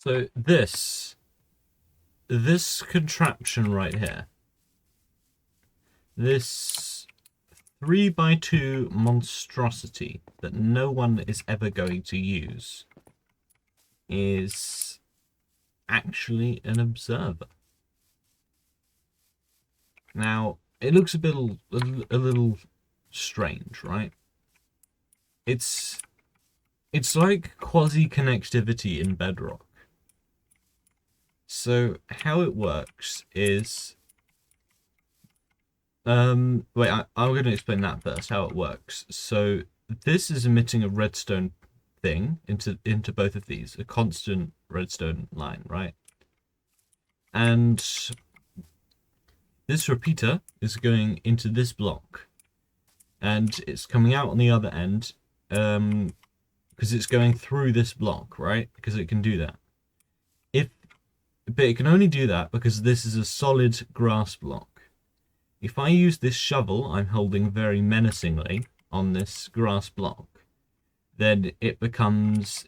So this contraption right here, this 3x2 monstrosity that no one is ever going to use, is actually an observer. Now, it looks a little strange, right? It's like quasi-connectivity in Bedrock. So how it works is, I'm going to explain that first, how it works. So this is emitting a redstone thing into both of these, a constant redstone line, right? And this repeater is going into this block, and it's coming out on the other end, because it's going through this block, right? Because it can do that. But it can only do that because this is a solid grass block. If I use this shovel I'm holding very menacingly on this grass block, then it becomes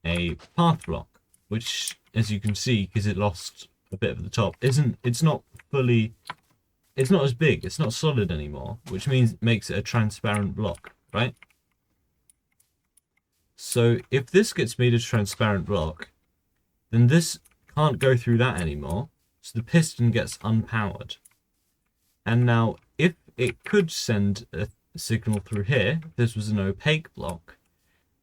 a path block, which, as you can see, because it lost a bit of the top, it's not as big, it's not solid anymore, which means it makes it a transparent block, right? So if this gets made a transparent block, then this can't go through that anymore, so the piston gets unpowered. And now, if it could send a signal through here, if this was an opaque block,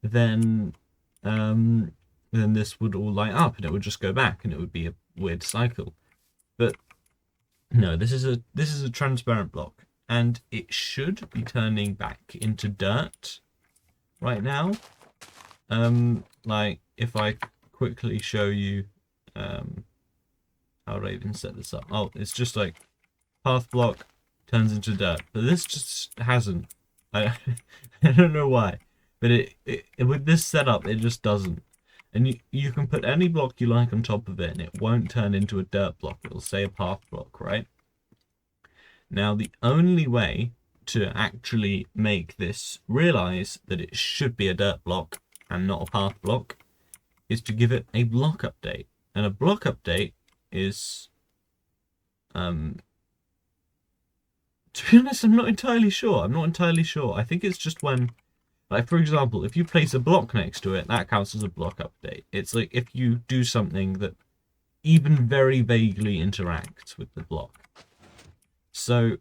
then this would all light up and it would just go back, and it would be a weird cycle. But no, this is a transparent block, and it should be turning back into dirt right now. Like if I quickly show you how would I even set this up? Oh, it's just like path block turns into dirt, but this just hasn't. I don't know why, but it with this setup it just doesn't. And you can put any block you like on top of it and it won't turn into a dirt block. It'll say a path block, right? Now the only way to actually make this realize that it should be a dirt block and not a path block is to give it a block update. And a block update is, to be honest, I'm not entirely sure. I think it's just when, like, for example, if you place a block next to it, that counts as a block update. It's like if you do something that even very vaguely interacts with the block. So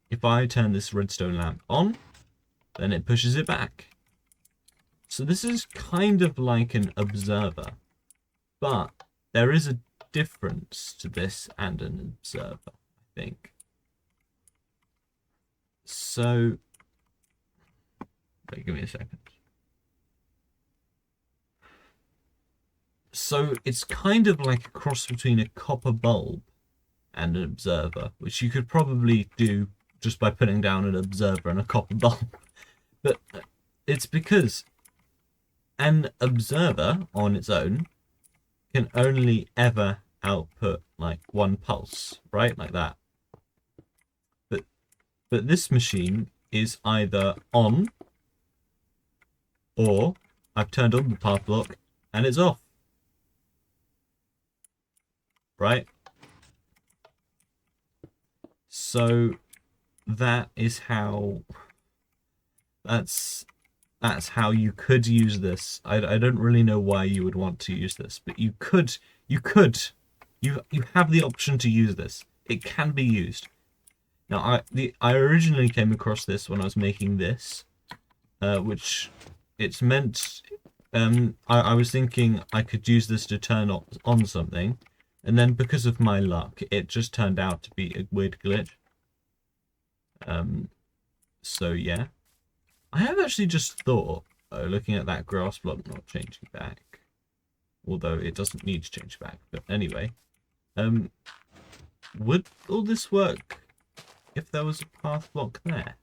if I turn this redstone lamp on, then it pushes it back. So this is kind of like an observer, but there is a difference to this and an observer, I think. So, wait, give me a second. So it's kind of like a cross between a copper bulb and an observer, which you could probably do just by putting down an observer and a copper bulb. But it's because an observer on its own can only ever output like one pulse, right? Like that. But this machine is either on, or I've turned on the path block and it's off. Right? So that is how that's how you could use this. I don't really know why you would want to use this, but you have the option to use this. It can be used. Now I originally came across this when I was making this, which it's meant. I was thinking I could use this to turn on something, and then because of my luck, it just turned out to be a weird glitch. So yeah. I have actually just thought, looking at that grass block not changing back, although it doesn't need to change back, but anyway, would all this work if there was a path block there?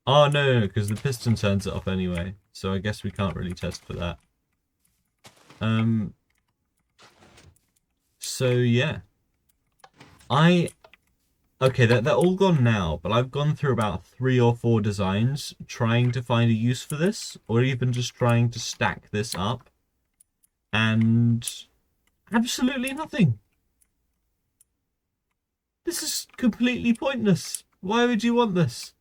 Oh no, because the piston turns it off anyway, so I guess we can't really test for that. So yeah, okay, they're all gone now, but I've gone through about 3 or 4 designs trying to find a use for this, or even just trying to stack this up. and absolutely nothing. This is completely pointless. Why would you want this?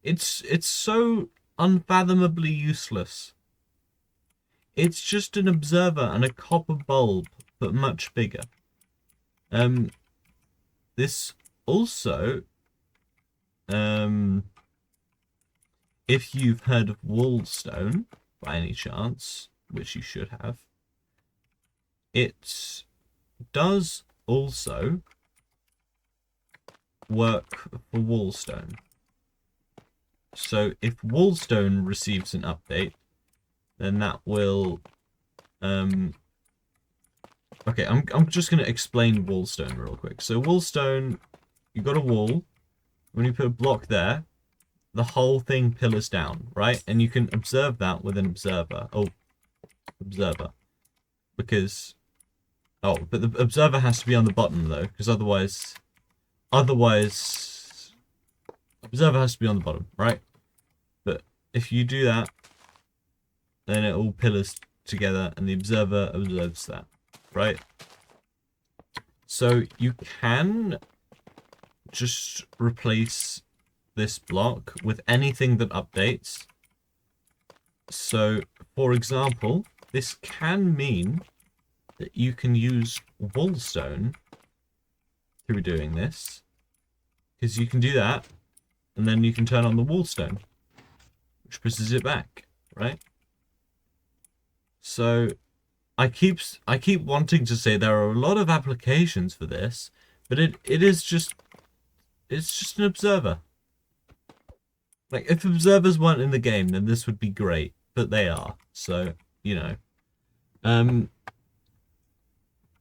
It's so unfathomably useless. It's just an observer and a copper bulb, but much bigger. This also, if you've heard of wallstone by any chance, which you should have, it does also work for wallstone. So if wallstone receives an update, then that will okay, I'm just gonna explain wallstone real quick. So wallstone, you've got a wall. When you put a block there, the whole thing pillars down, right? And you can observe that with an observer. Oh, observer. Because but the observer has to be on the bottom though, because otherwise observer has to be on the bottom, right? But if you do that, then it all pillars together and the observer observes that, right? So you can just replace this block with anything that updates. So, for example, this can mean that you can use wallstone through doing this, because you can do that, and then you can turn on the wallstone, which pushes it back, right? So I keep wanting to say there are a lot of applications for this, but it's just an observer. Like, if observers weren't in the game, then this would be great, but they are. So, you know.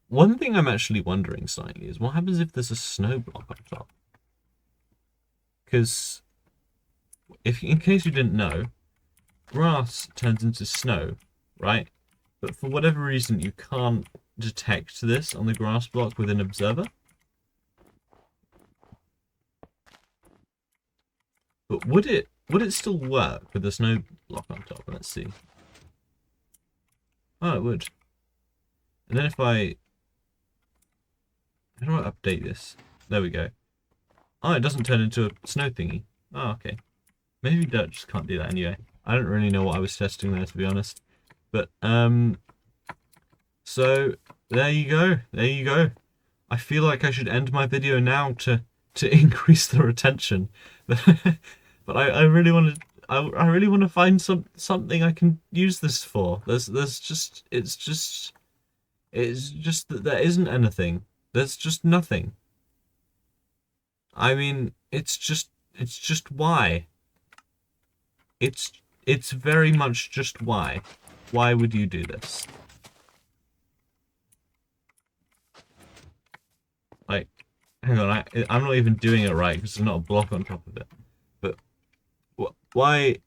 One thing I'm actually wondering slightly is what happens if there's a snow block on top? Because, in case you didn't know, grass turns into snow, right? But for whatever reason, you can't detect this on the grass block with an observer. But would it still work with the snow block on top? Let's see. Oh, it would. And then if I... How do I update this? There we go. Oh, it doesn't turn into a snow thingy. Oh, okay. Maybe dirt just can't do that anyway. I don't really know what I was testing there, to be honest. But, so, there you go. There you go. I feel like I should end my video now to increase the retention. But I really want to... I really want to find something I can use this for. It's just that there isn't anything. There's just nothing. I mean, it's just why. It's very much just why. Why would you do this? Like, hang on, I'm not even doing it right because there's not a block on top of it. But why?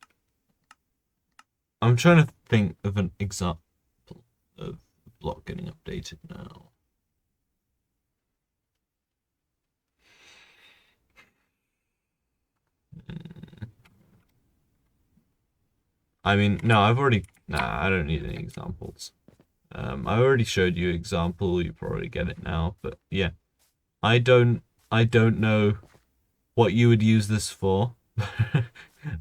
I'm trying to think of an example of the block getting updated now. I mean, no, I don't need any examples. I already showed you an example, you probably get it now, but yeah. I don't know what you would use this for.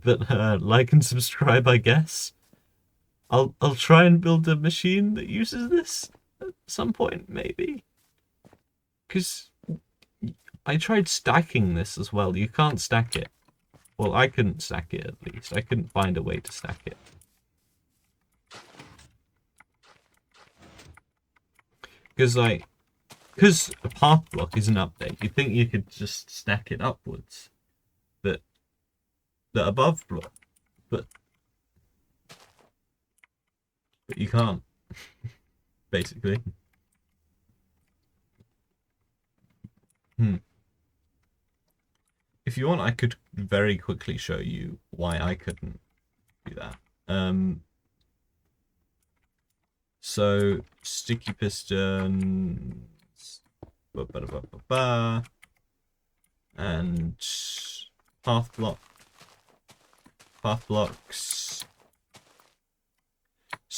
But like and subscribe, I guess. I'll try and build a machine that uses this at some point, maybe. Because I tried stacking this as well. You can't stack it. Well, I couldn't stack it, at least. I couldn't find a way to stack it. Because a path block is an update. You'd think you could just stack it upwards. But the above block, but you can't, basically. If you want, I could very quickly show you why I couldn't do that. So sticky pistons, and path blocks.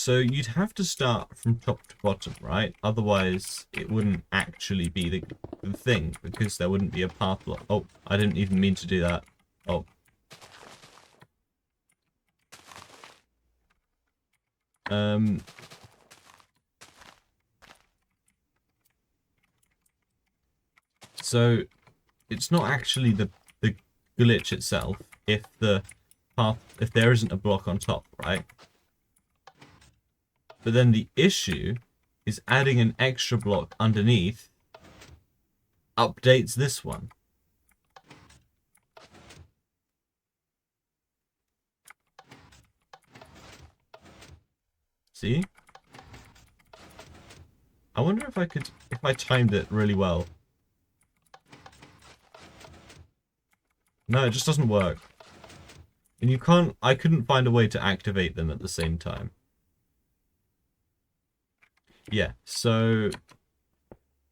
So you'd have to start from top to bottom, right? Otherwise, it wouldn't actually be the thing, because there wouldn't be a path block. Oh, I didn't even mean to do that. Oh. So it's not actually the glitch itself if there isn't a block on top, right? But then the issue is adding an extra block underneath updates this one. See? I wonder if I timed it really well. No, it just doesn't work. And I couldn't find a way to activate them at the same time. Yeah, so...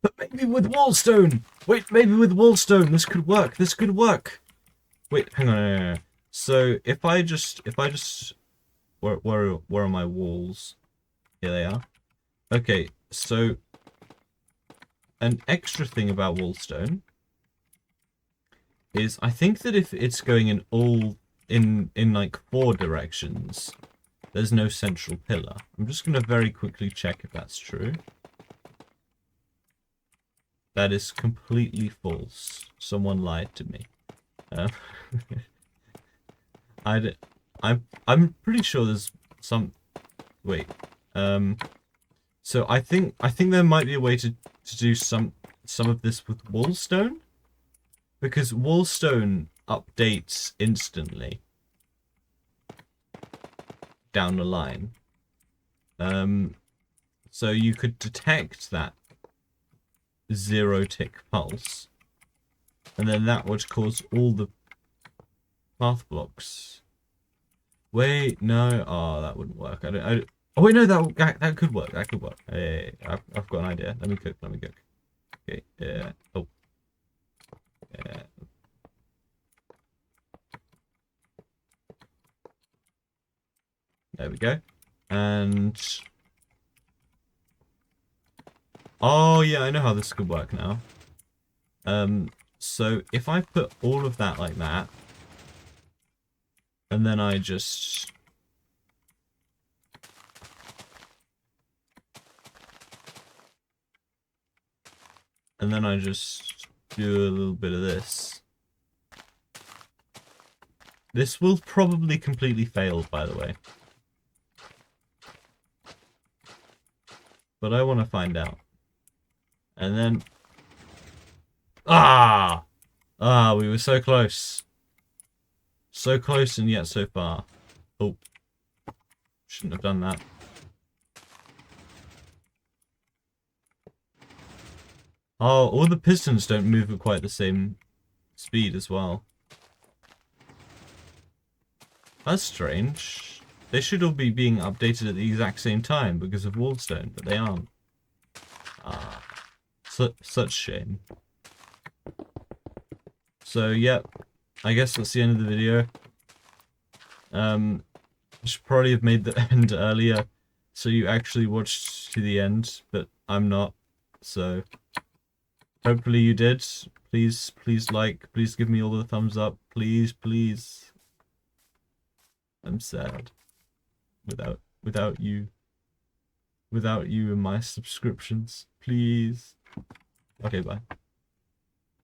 But maybe with wallstone! Wait, maybe with wallstone, this could work, this could work! Wait, hang on, hang on. So, if I just... Where are my walls? Here they are. Okay, so... An extra thing about wallstone is I think that if it's going in like 4 directions, there's no central pillar. I'm just going to very quickly check if that's true. That is completely false. Someone lied to me. I'm pretty sure there's some... Wait. So I think there might be a way to do some of this with wallstone, because wallstone updates instantly down the line. So you could detect that 0-tick pulse, and then that would cause all the path blocks. Wait, no, oh, that wouldn't work. Oh wait, no, that could work. That could work. Hey, I've got an idea. Let me cook. Okay, yeah. Oh, yeah. There we go. And oh yeah, I know how this could work now. So if I put all of that like that, and then I just do a little bit of this. This will probably completely fail, by the way. But I want to find out. And then... Ah! Ah, we were so close. So close and yet so far. Oh. Shouldn't have done that. Oh, all the pistons don't move at quite the same speed as well. That's strange. They should all be being updated at the exact same time because of wallstone, but they aren't. Ah, such shame. So, yep, I guess that's the end of the video. I should probably have made the end earlier, so you actually watched to the end, but I'm not, so hopefully you did. Please like, please give me all the thumbs up, please. I'm sad. Without you and my subscriptions, please. Okay, bye.